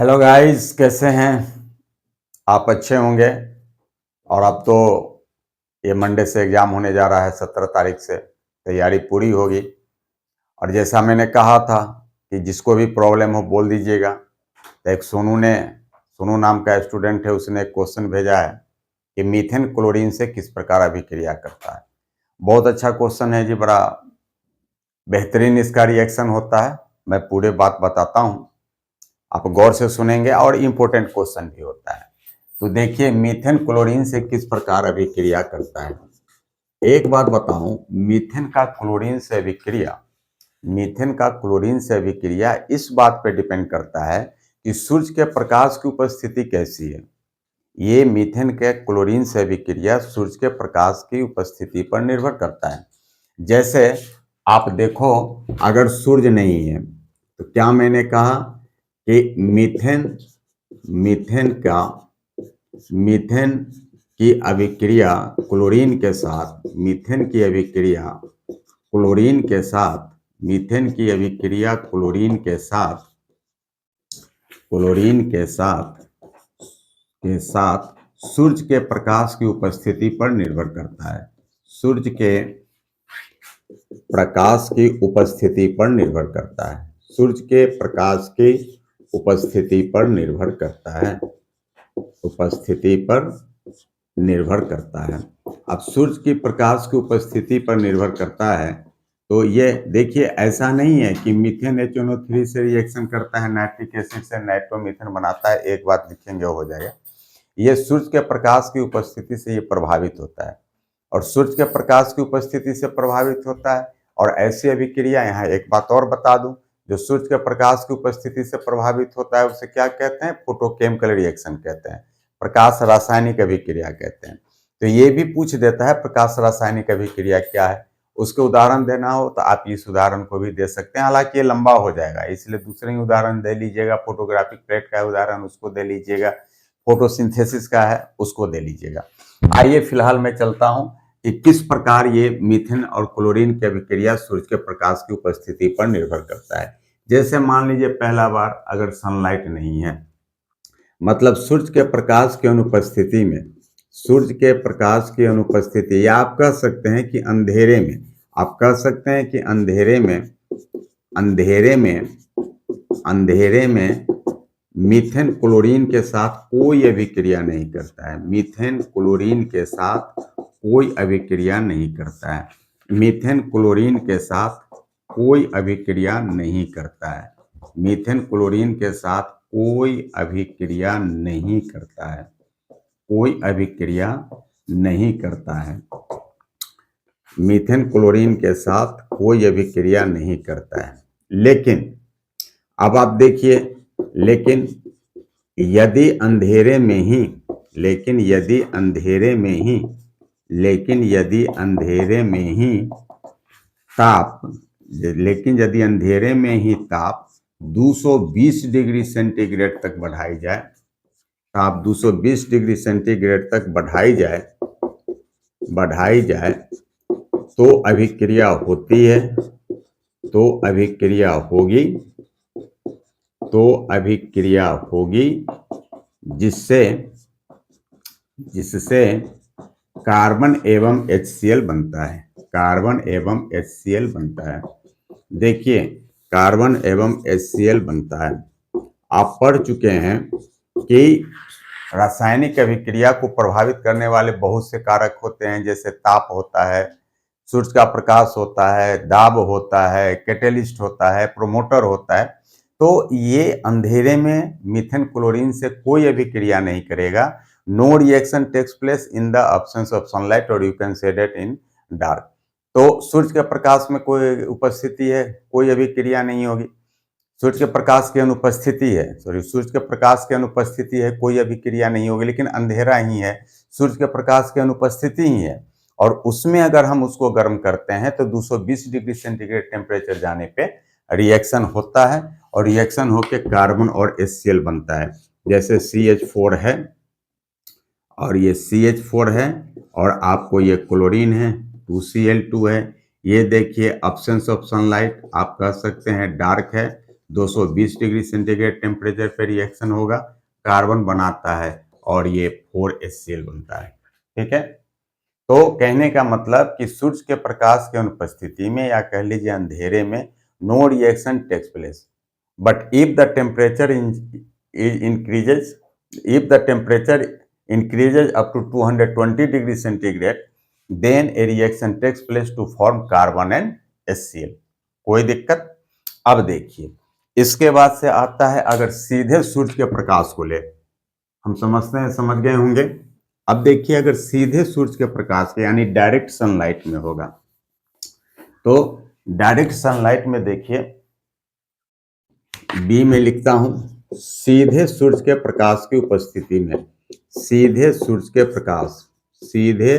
Hello guys, कैसे हैं आप? अच्छे होंगे। और अब तो ये मंडे से एग्ज़ाम होने जा रहा है, 17 तारीख से तैयारी पूरी होगी। और जैसा मैंने कहा था कि जिसको भी प्रॉब्लम हो बोल दीजिएगा। तो एक सोनू नाम का स्टूडेंट है, उसने एक क्वेश्चन भेजा है कि मीथेन क्लोरीन से किस प्रकार अभिक्रिया करता है। बहुत अच्छा क्वेश्चन है जी, बड़ा बेहतरीन इसका रिएक्शन होता है। मैं पूरे बात बताता हूँ, आप गौर से सुनेंगे, और इम्पोर्टेंट क्वेश्चन भी होता है। तो देखिए, मीथेन क्लोरीन से किस प्रकार अभिक्रिया करता है। एक बात बताऊं, मीथेन का क्लोरीन से अभिक्रिया इस बात पर डिपेंड करता है कि सूर्य के प्रकाश की उपस्थिति कैसी है। ये मीथेन के क्लोरीन से अभिक्रिया सूर्य के प्रकाश की उपस्थिति पर निर्भर करता है। जैसे आप देखो, अगर सूर्य नहीं है तो क्या मैंने कहा कि मीथेन की अभिक्रिया क्लोरीन के साथ मीथेन की अभिक्रिया क्लोरीन के साथ मीथेन की अभिक्रिया क्लोरीन के साथ सूर्य के प्रकाश की उपस्थिति पर निर्भर करता है। सूर्य के प्रकाश की उपस्थिति पर निर्भर करता है। सूर्य के प्रकाश की उपस्थिति पर निर्भर करता है। उपस्थिति पर निर्भर करता है। अब सूर्य की प्रकाश की उपस्थिति पर निर्भर करता है, तो ये देखिए, ऐसा नहीं है कि मीथेन HNO3 से रिएक्शन करता है, नाइट्रिक एसिड से नाइट्रोमीथेन बनाता है, एक बात लिखेंगे हो जाएगा। ये सूर्य के प्रकाश की उपस्थिति से ये प्रभावित होता है, और सूर्य के प्रकाश की उपस्थिति से प्रभावित होता है। और ऐसी अभिक्रिया, यहाँ एक बात और बता दूं, जो सूर्य के प्रकाश की उपस्थिति से प्रभावित होता है उसे क्या कहते हैं? फोटोकेमिकल रिएक्शन कहते हैं, प्रकाश रासायनिक अभिक्रिया कहते हैं। तो ये भी पूछ देता है प्रकाश रासायनिक अभिक्रिया क्या है। उसके उदाहरण देना हो तो आप इस उदाहरण को भी दे सकते हैं, हालांकि ये लंबा हो जाएगा, इसलिए दूसरे ही उदाहरण दे लीजिएगा। फोटोग्राफिक प्लेट का उदाहरण उसको दे लीजिएगा, फोटोसिंथेसिस का है उसको दे लीजिएगा। आइए फिलहाल मैं चलता हूं कि किस प्रकार ये मीथेन और क्लोरीन की अभिक्रिया सूर्य के प्रकाश की उपस्थिति पर निर्भर करता है। जैसे मान लीजिए, पहला बार अगर सनलाइट नहीं है, मतलब सूर्य के प्रकाश की अनुपस्थिति में, या आप कह सकते हैं कि अंधेरे में मीथेन क्लोरीन के साथ कोई अभिक्रिया नहीं करता है। मीथेन क्लोरीन के साथ कोई अभिक्रिया नहीं करता है। मीथेन क्लोरीन के साथ कोई अभिक्रिया नहीं करता है। मीथेन क्लोरीन के साथ कोई अभिक्रिया नहीं करता है। कोई अभिक्रिया नहीं करता है। मीथेन क्लोरीन के साथ कोई अभिक्रिया नहीं करता है। लेकिन अब आप देखिए, लेकिन यदि अंधेरे में ही ताप 220 डिग्री सेंटीग्रेड तक बढ़ाई जाए, ताप 220 डिग्री सेंटीग्रेड तक बढ़ाई जाए तो अभिक्रिया होती है, जिससे कार्बन एवं HCl बनता है। देखिए, कार्बन एवं HCl बनता है। आप पढ़ चुके हैं कि रासायनिक अभिक्रिया को प्रभावित करने वाले बहुत से कारक होते हैं, जैसे ताप होता है, सूर्य का प्रकाश होता है, दाब होता है, कैटेलिस्ट होता है, प्रोमोटर होता है। तो ये अंधेरे में मीथेन क्लोरीन से कोई अभिक्रिया नहीं करेगा। No reaction takes place in the absence of sunlight, और you can say that in dark. तो सूर्य के प्रकाश में कोई उपस्थिति है, कोई अभिक्रिया नहीं होगी। सूर्य के प्रकाश की अनुपस्थिति है, कोई अभिक्रिया नहीं होगी। लेकिन अंधेरा ही है, सूर्य के प्रकाश की अनुपस्थिति ही है, और उसमें अगर हम उसको गर्म करते हैं तो 220 डिग्री सेंटीग्रेड टेम्परेचर जाने पे रिएक्शन होता है, और रिएक्शन होकर कार्बन और HCl बनता है। जैसे CH4 है, और ये CH4 है, और आपको ये क्लोरीन है, 2Cl2 है। ये देखिए, एब्सेंस ऑफ सनलाइट, आप कह सकते हैं डार्क है, 220 डिग्री सेंटीग्रेड टेम्परेचर पे रिएक्शन होगा, कार्बन बनाता है और ये 4HCl बनता है। ठीक है, तो कहने का मतलब कि सूर्य के प्रकाश की अनुपस्थिति में या कह लीजिए अंधेरे में no reaction takes place, but if the temperature increases, if the temperature increases up to 220 degree centigrade, then a reaction takes place to form carbon and HCl। कोई दिक्कत? अब देखिए, इसके बाद से आता है अगर सीधे सूर्य के प्रकाश को ले, हम समझते हैं, समझ गए होंगे। अब देखिए अगर सीधे सूर्य के प्रकाश के यानी डायरेक्ट सनलाइट में होगा, तो डायरेक्ट सनलाइट में देखिए बी में लिखता हूं, सीधे सूर्य के प्रकाश की उपस्थिति में, सीधे सूर्य के प्रकाश, सीधे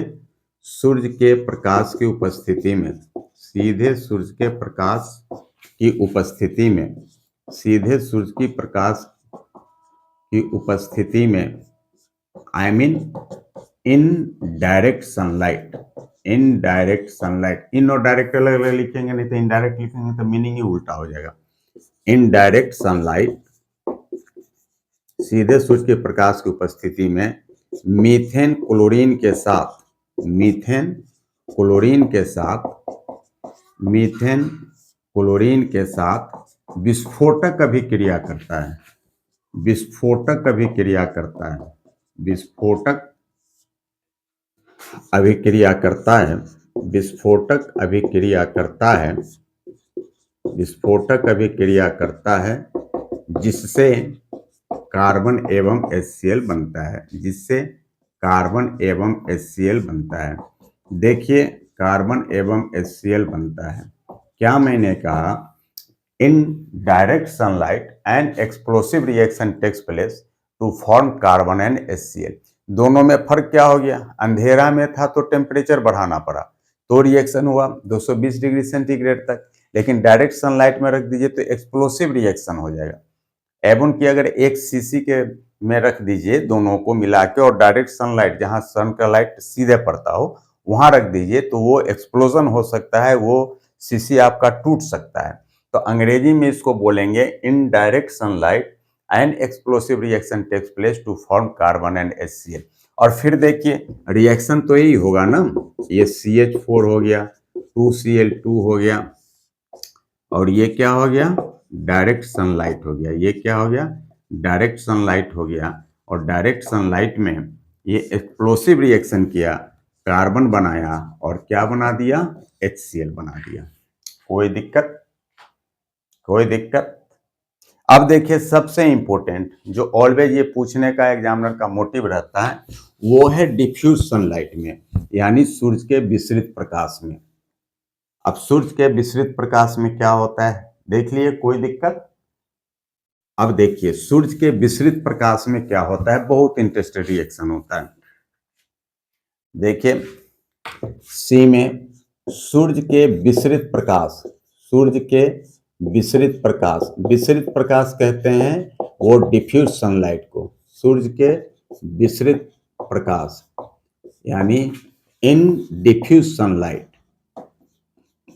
सूर्य के प्रकाश की उपस्थिति में, सीधे सूर्य के प्रकाश की उपस्थिति में, सीधे सूर्य की प्रकाश की उपस्थिति में, I mean in direct sunlight, in direct sunlight, in और डायरेक्ट अलग अलग लिखेंगे, नहीं तो इनडायरेक्ट लिखेंगे तो मीनिंग ही उल्टा हो जाएगा। इन डायरेक्ट सनलाइट, सीधे सूर्य के प्रकाश की उपस्थिति में मीथेन क्लोरीन के साथ, मीथेन क्लोरीन के साथ, मीथेन क्लोरीन के साथ विस्फोटक अभिक्रिया करता है, विस्फोटक अभिक्रिया करता है, विस्फोटक अभिक्रिया करता है, विस्फोटक अभिक्रिया करता है, विस्फोटक अभिक्रिया करता है, जिससे कार्बन एवं HCl बनता है, जिससे कार्बन एवं HCl बनता है। देखिए कार्बन एवं HCl बनता है। क्या मैंने कहा? In direct sunlight and explosive reaction takes place to form carbon and HCl। दोनों में फर्क क्या हो गया? अंधेरा में था तो टेम्परेचर बढ़ाना पड़ा तो रिएक्शन हुआ 220 डिग्री सेंटीग्रेड तक, लेकिन डायरेक्ट सनलाइट में रख दीजिए तो एक्सप्लोसिव रिएक्शन हो जाएगा। एवं कि अगर एक सीसी के में रख दीजिए दोनों को मिला के और डायरेक्ट सनलाइट जहां सन का लाइट सीधे पड़ता हो वहां रख दीजिए तो वो एक्सप्लोजन हो सकता है, वो सीसी आपका टूट सकता है। तो अंग्रेजी में इसको बोलेंगे indirect sunlight and explosive reaction takes place to form carbon and HCl। और फिर देखिए रिएक्शन तो यही होगा ना, ये CH4 हो गया, 2Cl2 हो गया, और ये क्या हो गया? डायरेक्ट सनलाइट हो गया। ये क्या हो गया? डायरेक्ट सनलाइट हो गया। और डायरेक्ट सनलाइट में ये एक्सप्लोसिव रिएक्शन किया, कार्बन बनाया और क्या बना दिया? HCl बना दिया। कोई दिक्कत? कोई दिक्कत? अब देखिए सबसे इंपॉर्टेंट जो ऑलवेज ये पूछने का एग्जामिनर का मोटिव रहता है वो है डिफ्यूज सनलाइट में, यानी सूर्य के विसरित प्रकाश में। अब सूर्य के विसरित प्रकाश में क्या होता है देख लिए, कोई दिक्कत? अब देखिए सूर्य के विसरित प्रकाश में क्या होता है, बहुत इंटरेस्टिंग रिएक्शन होता है। देखिए सी में सूर्य के विसरित प्रकाश, सूर्य के विसरित प्रकाश, विसरित प्रकाश कहते हैं वो डिफ्यूज सनलाइट को, सूर्य के विसरित प्रकाश यानी इन diffuse sunlight,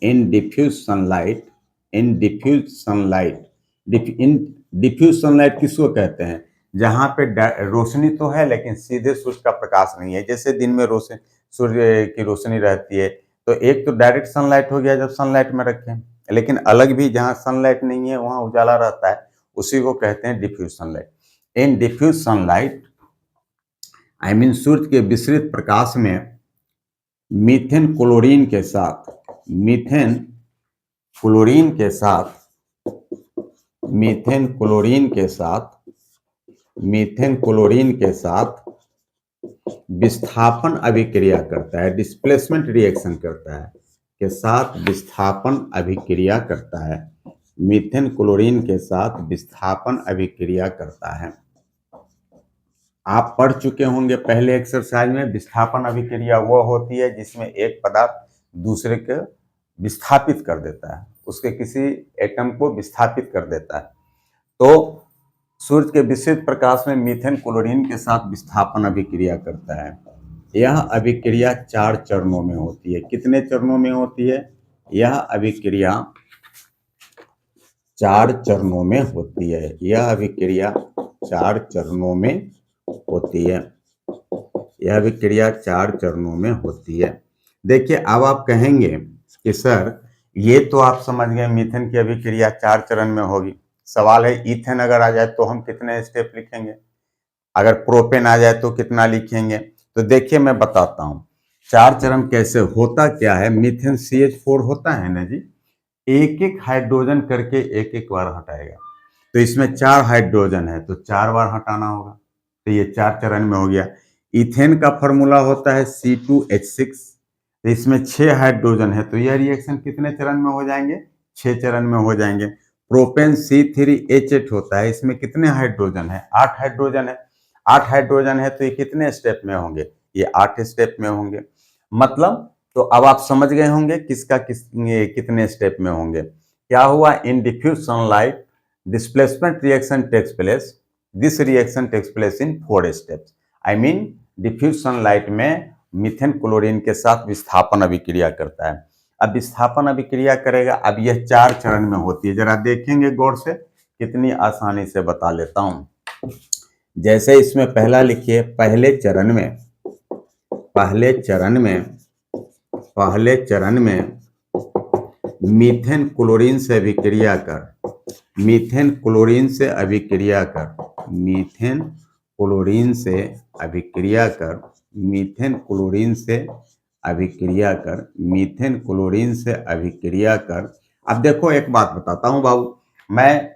in diffuse sunlight, in diffuse sunlight, in diffuse sunlight किसको कहते हैं? जहां पे रोशनी तो है लेकिन सीधे सूर्य का प्रकाश नहीं है। जैसे दिन में रोशनी, सूर्य की रोशनी रहती है तो एक तो डायरेक्ट सनलाइट हो गया जब सनलाइट में रखें, लेकिन अलग भी जहां सनलाइट नहीं है वहां उजाला रहता है, उसी को कहते हैं diffuse sunlight. In diffuse sunlight I mean सूर्य के विसरित प्रकाश में मीथेन क्लोरीन के साथ, मीथेन क्लोरीन के साथ, मीथेन क्लोरीन के साथ, मीथेन क्लोरीन के साथ विस्थापन अभिक्रिया करता है, डिस्प्लेसमेंट रिएक्शन करता है, के साथ विस्थापन अभिक्रिया करता है, मीथेन क्लोरीन के साथ विस्थापन अभिक्रिया करता है। आप पढ़ चुके होंगे पहले एक्सरसाइज में, विस्थापन अभिक्रिया वो होती है जिसमें एक पदार्थ दूसरे को विस्थापित कर देता है, उसके किसी एटम को विस्थापित कर देता है। तो सूर्य के विसरित प्रकाश में मीथेन क्लोरीन के साथ विस्थापन अभिक्रिया करता है। यह अभिक्रिया 4 चरणों में होती है। कितने चरणों में होती है? यह अभिक्रिया 4 चरणों में होती है। यह अभिक्रिया 4 चरणों में होती है। यह अभिक्रिया 4 चरणों में होती है। देखिए, अब आप कहेंगे कि सर ये तो आप समझ गए मीथेन की अभिक्रिया 4 चरण में होगी। सवाल है ईथेन अगर आ जाए तो हम कितने स्टेप लिखेंगे, अगर प्रोपेन आ जाए तो कितना लिखेंगे। तो देखिए मैं बताता हूँ 4 चरण कैसे होता क्या है। मीथेन CH4 होता है ना जी, एक एक हाइड्रोजन करके एक एक बार हटाएगा। तो इसमें 4 हाइड्रोजन है तो 4 बार हटाना होगा। तो ये 4 चरण में हो गया। इथेन का फॉर्मूला होता है C2H6, तो इसमें 6 हाइड्रोजन है तो यह रिएक्शन कितने चरण में हो जाएंगे, 6 चरण में हो जाएंगे। प्रोपेन C3H8 होता है, इसमें कितने हाइड्रोजन है, 8 हाइड्रोजन है। 8 हाइड्रोजन है तो ये कितने स्टेप में होंगे, ये 8 स्टेप में होंगे। मतलब तो अब आप समझ गए होंगे किसका कितने स्टेप में होंगे। क्या हुआ, in diffuse sunlight displacement reaction takes place, this reaction takes place in 4 steps. I mean diffuse sunlight में मीथेन क्लोरीन के साथ विस्थापन अभिक्रिया करता है। अब विस्थापन अभिक्रिया करेगा, अब यह 4 चरण में होती है। जरा देखेंगे गौर से, कितनी आसानी से बता लेता हूं। जैसे इसमें पहला लिखिए, पहले चरण में मीथेन क्लोरीन से अभिक्रिया कर, मीथेन क्लोरीन से अभिक्रिया कर, मीथेन क्लोरीन से अभिक्रिया कर, मीथेन क्लोरीन से अभिक्रिया कर, मीथेन क्लोरीन से अभिक्रिया कर। अब देखो एक बात बताता हूं बाबू, मैं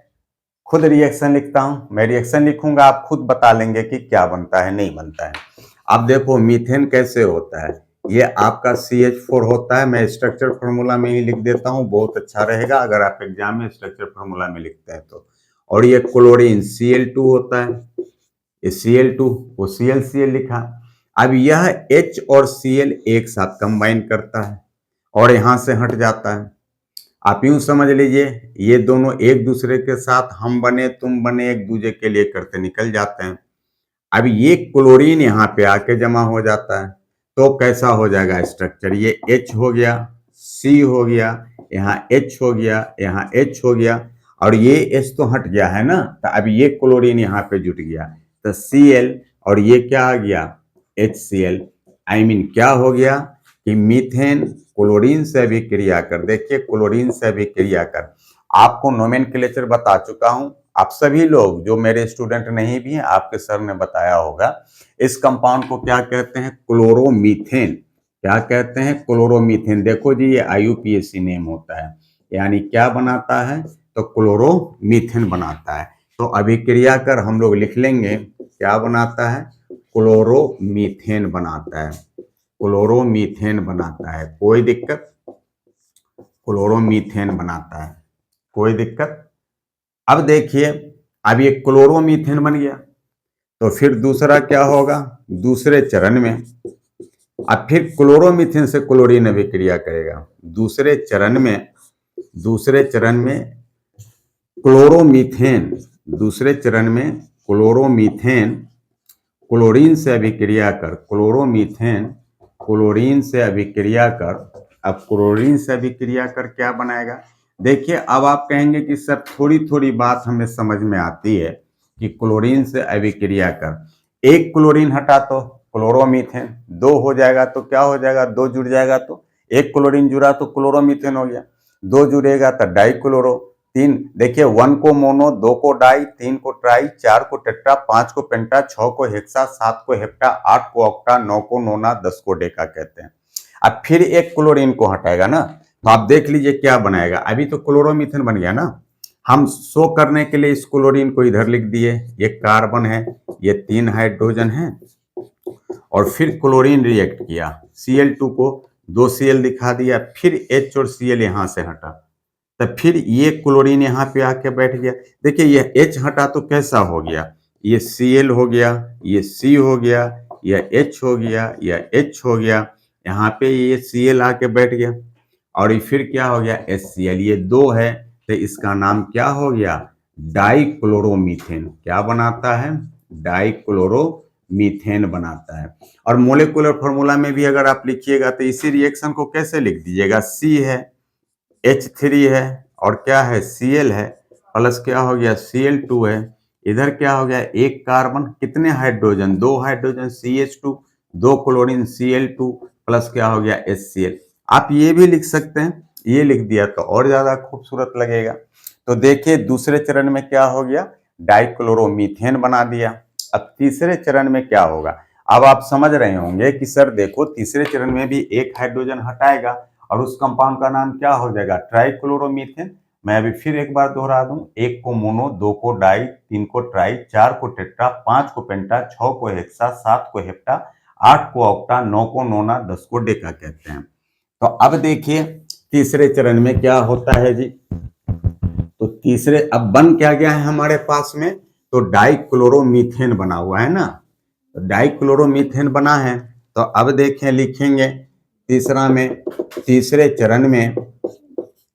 खुद रिएक्शन लिखता हूं, मैं रिएक्शन लिखूंगा, आप खुद बता लेंगे कि क्या बनता है नहीं बनता है। अब देखो मीथेन कैसे होता है, ये आपका CH4 होता है। मैं स्ट्रक्चर फार्मूला में ही लिख देता हूँ, बहुत अच्छा रहेगा अगर आप एग्जाम में स्ट्रक्चर फार्मूला में लिखते हैं तो। और ये क्लोरीन Cl2 होता है, ये Cl2 वो ClCl लिखा। अब यह H और Cl एक साथ कंबाइन करता है और यहां से हट जाता है। आप यूं समझ लीजिए ये दोनों एक दूसरे के साथ हम बने तुम बने एक दूसरे के लिए करते निकल जाते हैं। अब ये क्लोरीन यहाँ पे आके जमा हो जाता है तो कैसा हो जाएगा स्ट्रक्चर, ये H हो गया, C हो गया, यहाँ H हो गया, यहाँ H हो गया और ये H तो हट गया है ना, तो अब ये क्लोरीन यहाँ पे जुट गया तो Cl और ये क्या आ गया HCl। आई मीन क्या हो गया कि मीथेन क्लोरीन से अभिक्रिया कर, देखिए क्लोरीन से अभिक्रिया कर। आपको नोमेनक्लेचर बता चुका हूं, आप सभी लोग जो मेरे स्टूडेंट नहीं भी हैं आपके सर ने बताया होगा। इस कंपाउंड को क्या कहते हैं, क्लोरोमीथेन। क्या कहते हैं, क्लोरोमीथेन। देखो जी ये IUPAC नेम होता है, यानी क्या बनाता है तो क्लोरोमीथेन बनाता है। तो अभिक्रिया कर हम लोग लिख लेंगे क्या बनाता है, क्लोरोमीथेन बनाता है, क्लोरोमीथेन बनाता है। कोई दिक्कत, क्लोरोमीथेन बनाता है, कोई दिक्कत। अब देखिए अब ये क्लोरोमीथेन बन गया तो फिर दूसरा क्या होगा, दूसरे चरण में अब फिर क्लोरोमीथेन से क्लोरीन अभिक्रिया करेगा। दूसरे चरण में, दूसरे चरण में क्लोरोमीथेन, दूसरे चरण में क्लोरोमीथेन क्लोरीन से अभिक्रिया कर, क्लोरोमीथेन क्लोरीन से अभिक्रिया कर। अब क्लोरीन से अभिक्रिया कर क्या बनाएगा, देखिए अब आप कहेंगे कि सर थोड़ी थोड़ी बात हमें समझ में आती है कि क्लोरीन से अभिक्रिया कर, एक क्लोरीन हटा तो क्लोरोमीथेन, दो हो जाएगा तो क्या हो जाएगा, दो जुड़ जाएगा तो एक क्लोरीन जुड़ा तो क्लोरोमीथेन हो गया, दो जुड़ेगा तो डाइक्लोरो, तीन देखिए, वन को मोनो, दो को डाई, तीन को ट्राई, चार को टेट्रा, पांच को पेंटा, छह को हेक्सा, सात को हेप्टा, आठ को ऑक्टा, नौ को नोना, 10 को डेका कहते हैं। अब फिर एक क्लोरीन को हटाएगा ना तो आप देख लीजिए क्या बनाएगा। अभी तो क्लोरोमीथेन बन गया ना, हम शो करने के लिए इस क्लोरीन को इधर लिख दिए, ये कार्बन है, ये 3 हाइड्रोजन है और फिर क्लोरीन रिएक्ट किया, Cl2 को 2 Cl दिखा दिया, फिर H और Cl यहां से हटा तो फिर ये क्लोरीन यहाँ पे आके बैठ गया। देखिए ये H हटा तो कैसा हो गया, ये Cl हो गया, ये C हो गया, यह H हो गया, यह H हो गया, यहाँ पे ये Cl आके बैठ गया और फिर क्या हो गया HCl, ये दो है तो इसका नाम क्या हो गया, डाइक्लोरोमीथेन। क्या बनाता है, डाइक्लोरोमीथेन बनाता है। और मोलिकुलर फॉर्मूला में भी अगर आप लिखिएगा तो इसी रिएक्शन को कैसे लिख दीजिएगा, C है, H3 है और क्या है Cl है प्लस क्या हो गया Cl2 है, इधर क्या हो गया एक कार्बन, कितने hydrogen, 2 hydrogen CH2, 2 chlorine Cl2 plus क्या हो गया HCl। आप ये भी लिख सकते हैं, ये लिख दिया तो और ज्यादा खूबसूरत लगेगा। तो देखिए दूसरे चरण में क्या हो गया, डाइक्लोरोमीथेन बना दिया। अब तीसरे चरण में क्या होगा, अब आप समझ रहे होंगे कि सर देखो तीसरे चरण में भी एक हाइड्रोजन हटाएगा और उस कंपाउंड का नाम क्या हो जाएगा, ट्राइक्लोरोमीथेन। मैं अभी फिर एक बार दोहरा दूं, एक को मोनो, दो को डाई, तीन को ट्राई, चार को टेट्रा, पांच को पेंटा, छह को हेक्सा, सात को हेप्टा, आठ को ऑक्टा, नौ को नोना, 10 को डेका कहते हैं। तो अब देखिए तीसरे चरण में क्या होता है जी, तो तीसरे अब बन क्या गया है हमारे पास में, तो डाइक्लोरोमीथेन बना हुआ है ना, तो डाइक्लोरोमीथेन बना है। तो अब देखें लिखेंगे तीसरा में, तीसरे चरण में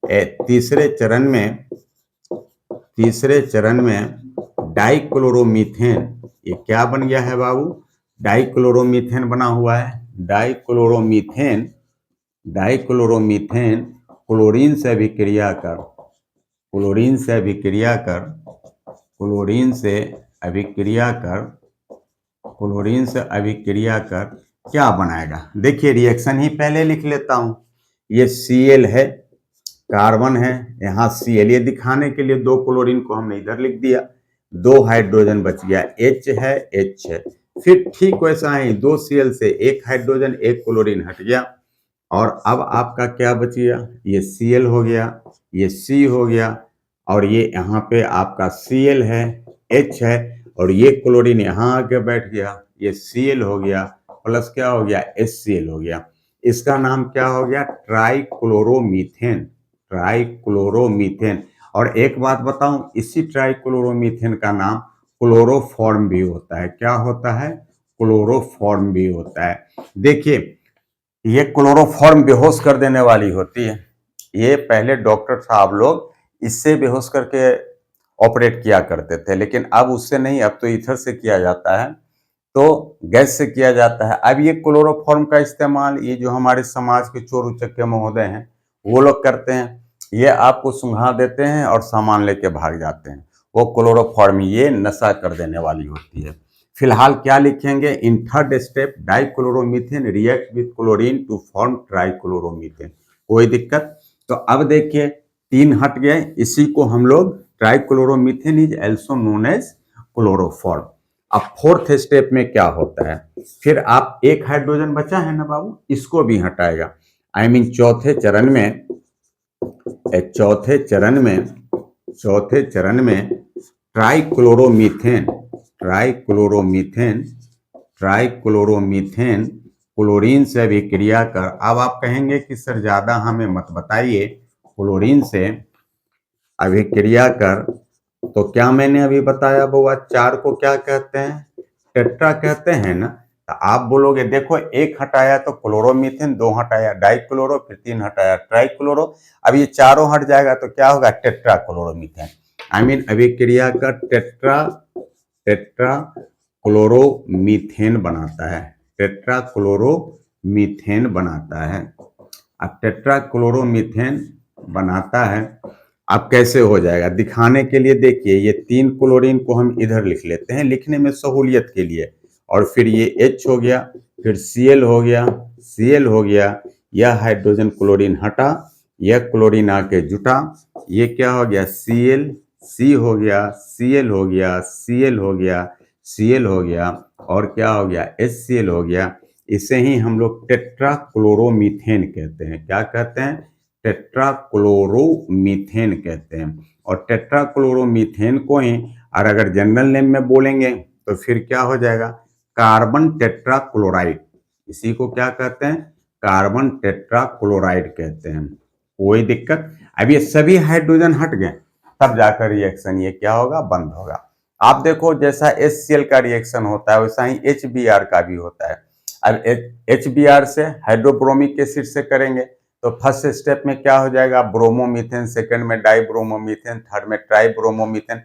तीसरे चरण में तीसरे चरण में डाइक्लोरोमीथेन, ये क्या बन गया है बाबू, डाइक्लोरोमीथेन बना हुआ है। डाइक्लोरोमीथेन डाइक्लोरोमीथेन क्लोरीन से अभिक्रिया कर क्लोरीन से अभिक्रिया कर क्लोरीन से अभिक्रिया कर क्लोरीन से अभिक्रिया कर क्या बनाएगा। देखिए रिएक्शन ही पहले लिख लेता हूं, ये Cl है, कार्बन है, यहाँ Cl, ये दिखाने के लिए दो क्लोरीन को हमने इधर लिख दिया, दो हाइड्रोजन बच गया, H है H है, फिर ठीक वैसा ही दो Cl से एक हाइड्रोजन एक क्लोरीन हट गया, और अब आपका क्या बच गया, ये Cl हो गया, ये C हो गया, और ये यहाँ पे आपका Cl है, H है, और ये क्लोरीन यहाँ आके बैठ गया, ये Cl हो गया प्लस क्या हो गया HCl हो गया। इसका नाम क्या हो गया, ट्राइक्लोरोमीथेन। ट्राइक्लोरोमीथेन। और एक बात बताऊं, इसी ट्राइक्लोरोमीथेन का नाम क्लोरोफॉर्म भी होता है। क्या होता है, क्लोरोफॉर्म भी होता है। देखिए ये क्लोरोफॉर्म बेहोश कर देने वाली होती है, ये पहले डॉक्टर साहब लोग इससे बेहोश करके ऑपरेट किया करते थे, लेकिन अब उससे नहीं, अब तो ईथर से किया जाता है, तो गैस से किया जाता है। अब ये क्लोरोफॉर्म का इस्तेमाल ये जो हमारे समाज के चोर उचक्के महोदय हैं वो लोग करते हैं, ये आपको सुंघा देते हैं और सामान लेके भाग जाते हैं। वो क्लोरोफॉर्म ये नशा कर देने वाली होती है। फिलहाल क्या लिखेंगे, in third step dichloromethane react with chlorine to form trichloromethane. कोई दिक्कत। तो अब देखिए तीन हट गए, इसी को हम लोग trichloromethane is also known as chloroform. अब फोर्थ स्टेप में क्या होता है, फिर आप एक हाइड्रोजन बचा है ना बाबू, इसको भी हटाएगा। आई मीन चौथे चरण में ट्राइक्लोरोमीथेन क्लोरीन से अभिक्रिया कर। अब आप कहेंगे कि सर ज्यादा हमें मत बताइए, क्लोरीन से अभिक्रिया कर, तो क्या मैंने अभी बताया बुआ, चार को क्या कहते हैं, टेट्रा कहते हैं ना। तो आप बोलोगे देखो एक हटाया तो क्लोरोमीथेन, दो हटाया डाइक्लोरो, फिर तीन हटाया ट्राइक्लोरो, अब ये चारों हट जाएगा तो क्या होगा, टेट्रा क्लोरोमीथेन। आई मीन अभिक्रिया का टेट्रा क्लोरोमीथेन बनाता है, टेट्रा क्लोरोमीथेन बनाता है। अब टेट्रा क्लोरोमीथेन बनाता है, अब कैसे हो जाएगा दिखाने के लिए देखिए, ये तीन क्लोरीन को हम इधर लिख लेते हैं लिखने में सहूलियत के लिए, और फिर ये H हो गया, फिर Cl हो गया, यह हाइड्रोजन क्लोरीन हटा, यह क्लोरीन आके जुटा, ये क्या हो गया Cl, C हो गया, Cl हो गया, Cl हो गया, Cl हो गया, और क्या हो गया HCl हो गया। इसे ही हम लोग टेट्रा क्लोरोमीथेन कहते हैं। क्या कहते हैं, टेट्रा क्लोरोमीथेन कहते हैं। और टेट्रा क्लोरोमीथेन को ही और अगर जनरल नेम में बोलेंगे तो फिर क्या हो जाएगा, कार्बन टेट्रा क्लोराइड। इसी को क्या कहते हैं, कार्बन टेट्रा क्लोराइड कहते हैं। कोई दिक्कत। अब ये सभी हाइड्रोजन हट गए, तब जाकर रिएक्शन ये क्या होगा, बंद होगा। आप देखो जैसा HCl का रिएक्शन होता है वैसा ही HBr का भी होता है। अब HBr से हाइड्रोब्रोमिक एसिड से करेंगे तो फर्स्ट स्टेप में क्या हो जाएगा, ब्रोमोमीथेन, सेकंड में डाइब्रोमोमीथेन, थर्ड में ट्राइब्रोमोमीथेन,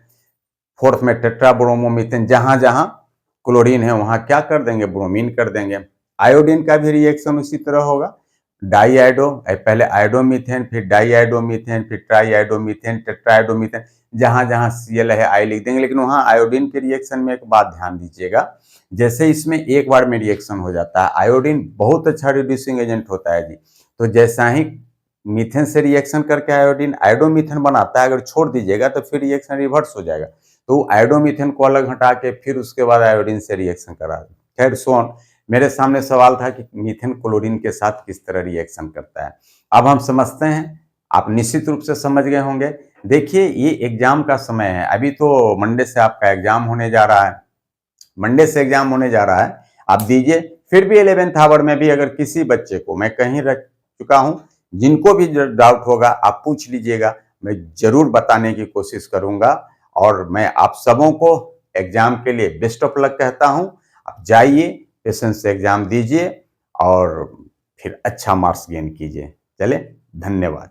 फोर्थ में टेट्राब्रोमोमीथेन। जहां जहां क्लोरीन है वहां क्या कर देंगे, ब्रोमीन कर देंगे। आयोडीन का भी रिएक्शन उसी तरह होगा, डाईआइडो, पहले आयोडोमीथेन, फिर डाईआइडोमीथेन, फिर ट्राईआइडोमीथेन, टेट्राआइडोमीथेन। जहां जहां Cl है I लिख देंगे। लेकिन वहां आयोडीन के रिएक्शन में एक बात ध्यान दीजिएगा, जैसे इसमें एक बार में रिएक्शन हो जाता है, आयोडीन बहुत अच्छा रिड्यूसिंग एजेंट होता है जी। तो जैसा ही मीथेन से रिएक्शन करके आयोडीन आयोडोमीथेन बनाता है, अगर छोड़ दीजिएगा तो फिर रिएक्शन रिवर्स हो जाएगा। तो आयोडोमीथेन को अलग हटा के फिर उसके बाद आयोडीन से रिएक्शन करा। खैर सोन, मेरे सामने सवाल था कि मीथेन क्लोरीन के साथ किस तरह रिएक्शन करता है। अब हम समझते हैं, आप निश्चित रूप से समझ गए होंगे। देखिए ये एग्जाम का समय है, अभी तो मंडे से आपका एग्जाम होने जा रहा है, मंडे से एग्जाम होने जा रहा है, आप दीजिए। फिर भी 11th आवर में भी अगर किसी बच्चे को, मैं कहीं रख चुका हूं, जिनको भी डाउट होगा आप पूछ लीजिएगा, मैं जरूर बताने की कोशिश करूंगा। और मैं आप सबों को एग्जाम के लिए बेस्ट ऑफ लक कहता हूं। आप जाइए, पेशेंस से एग्जाम दीजिए और फिर अच्छा मार्क्स गेन कीजिए। चले, धन्यवाद।